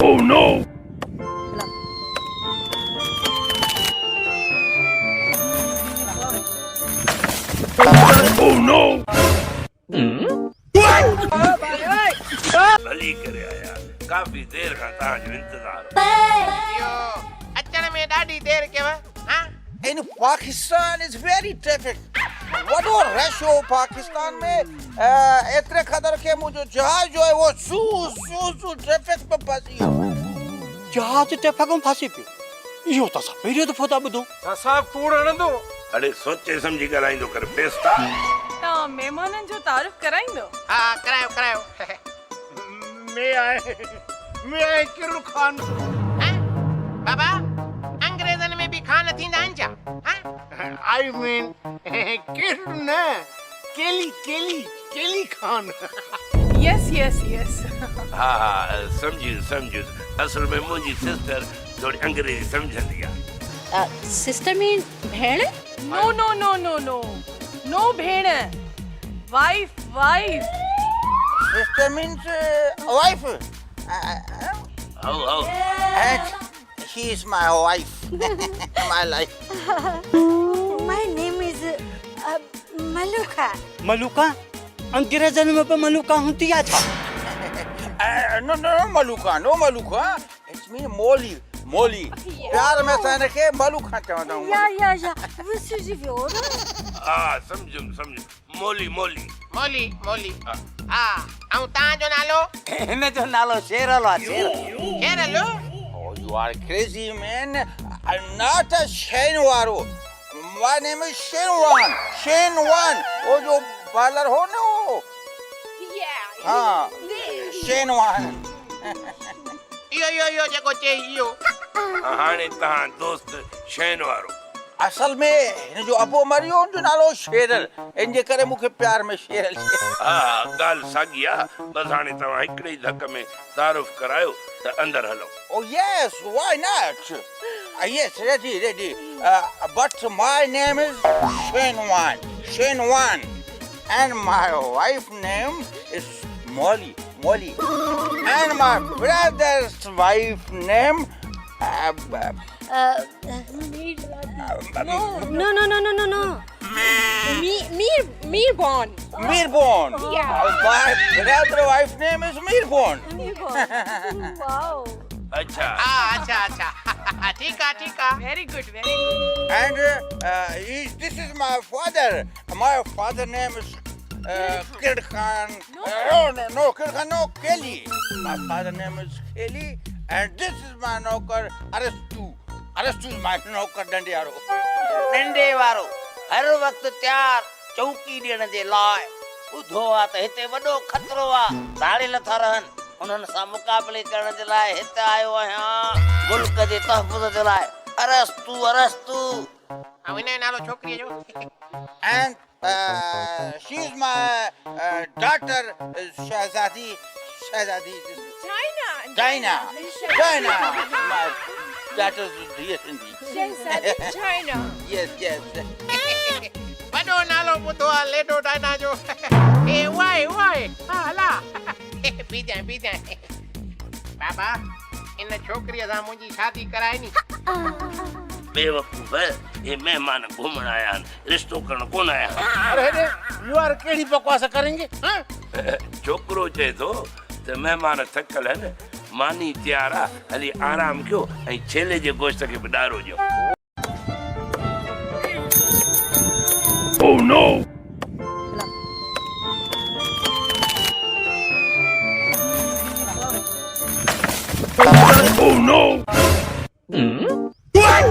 Oh no! Oh no! भली करे आया काफी देर खां तव्हांजो इंतज़ार इहो अचण में ॾाढी देरि कयव हा In Pakistan is very traffic. वॾो रश हो पाकिस्तान में एतिरे क़दर के मुंहिंजो जहाज जो है वो सू ट्रैफिक में फंसी वियो। जहाज ट्रैफिक में फासी पियो इहो त असां पहिरियों दफ़ो था ॿुधूं असां कूड़ हणंदो अड़े सोचे सम्झी ॻाल्हाईंदो कर बेस्ता तव्हां महिमाननि जो तारीफ़ कराईंदो हा करायो मैं आए किरु खान हा बाबा अंग्रेज़नि में बि खान थींदा आहिनि छा हा आई मीन किरु न केली खान यस यस यस हा हा सम्झी असल में मुंहिंजी सिस्टर थोड़ी अंग्रेजी सम्झंदी आहे सिस्टर मीन भेण नो नो नो नो नो नो भेण wife Sister means wife. Oh. And she is my wife. My life. My name is Maluka. Maluka अंग्रेज़नि में बि मलूका हूंदी आहे छा No, no Maluka. It's me Molly. प्यार में सहने के मलूका चवंदा आहियूं। Ja. Você já viu? हा सम्झ मोली मोली हा ऐं तव्हांजो नालो हिन जो नालो शेरल आहे शेरलो Oh, you are crazy, man. I'm not a Shenwaro. My name is Shenwan. Oh, जो बालर हो ना वो। हाँ, Shenwan. इहो जेको चई इहो हाणे तव्हां दोस्त शैन वारो असल में हिन जो अबो मरियो हुन जो नालो शेरल इन जे करे मूंखे प्यार में शेरल हा ॻाल्हि साॻी आहे बसि हाणे तव्हां हिकिड़े ई धक में तारुफ़ करायो त अंदरि हलो Oh yes, why not? Yes, ready. But my name is Shenwan. And my wife's name is Molly. And my brother's wife's name No. Meerbon. Yeah. My brother's wife's name is Meerbon. Wow. अच्छा अच्छा ठीक आहे very good And this is my father. My father's name is Kirkhan. No, Kirkhan, no, Kelly. My father's name is Kelly. And this is my नौकर Arastu. Arastu is my नौकर डंडियारो. नंढे वारो हर वक्त तयार चौकी ॾियण जे लाइ ॿुधो आहे त हिते वॾो खतरो आहे दाड़ियल था रहनि उन्हनि सां मुक़ाबले करण जे लाइ हिते आयो आहियां मुल्क जे तहफ़ुज़ जे लाइ अरस्तु ऐं हिन जो नालो छोकिरीअ जो And she is my daughter Shahzadi. China. My daughter's dear indeed. China. Yes. वॾो नालो ॿुधो आहे लेडो डाइना जो ए वाई हा हला पी जाए बाबा इन छोकिरीअ सां मुंहिंजी शादी कराए नी बेवकूफ़ ये मेहमान घुमण आया आहिनि रिश्तो करण कोन आया अरे यू आर केड़ी बकवास करेंगे छोकिरो चए थो त महिमान थकल आहिनि मानी तयार आहे हली आराम कयो ऐं छेले जे गोश्त खे बि ॾारो ॾियो Oh no! Oh no! What?